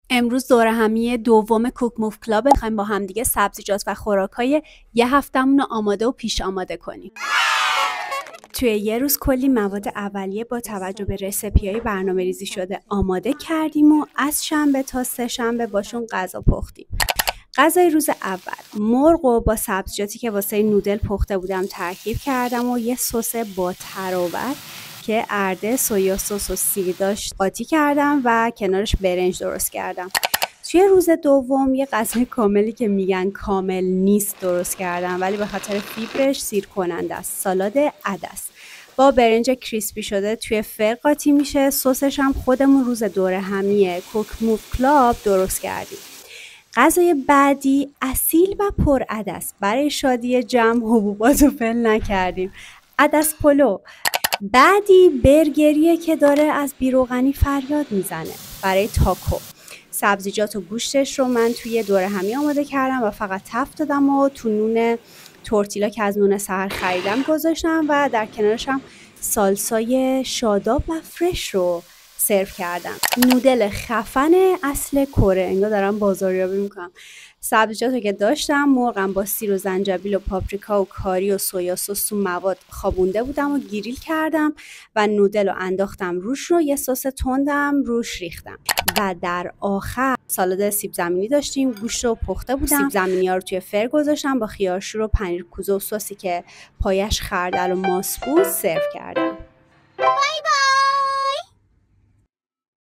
امروز دوره همی دوم کوک موف کلاب میخوایم با همدیگه سبزیجات و خوراکای یه هفتمون رو آماده و پیش آماده کنیم. توی یه روز کلی مواد اولیه با توجه به رسیپی‌های برنامه‌ریزی شده آماده کردیم و از شنبه تا سه شنبه باشون غذا پختیم. غذای روز اول مرغ و با سبزیجاتی که واسه نودل پخته بودم ترکیب کردم و یه سس با تراوت که ارده، سویا سس و سیر داشت قاطی کردم و کنارش برنج درست کردم. توی روز دوم یه غذای کاملی که میگن کامل نیست درست کردم، ولی به خاطر فیبرش سیر کننده است. سالاد عدس با برنج کریسپی شده توی فر قاطی میشه. سسش هم خودمون روز دوره همی کوک موف کلاب درست کردیم. غذای بعدی اصیل و پر عدس. برای شادی جمع حبوبات رو فل نکردیم. عدس پلو. بعدی برگریه که داره از بیروغنی فریاد میزنه. برای تاکو سبزیجات و گوشتش رو من توی دوره همی آماده کردم و فقط تفت دادم و تو نون تورتیلا که از نون سحر خریدم گذاشتم و در کنارش هم سالسای شاداب و فرش رو سرو کردم. نودل خفن اصل کره، انگار دارم بازاریابی میکنم. سبزیجاتو که داشتم، مرغم با سیر و زنجبیل و پاپریکا و کاری و سویا سس و مواد خوابونده بودم و گریل کردم و نودل رو انداختم روش رو یه سس تندم روش ریختم. و در آخر سالاد سیب زمینی داشتیم، گوشت رو پخته بودم، سیب زمینی ها رو توی فر گذاشتم با خیارشور و پنیر کوزه و سسی که پایش خردل و ماست بود سرو کردم.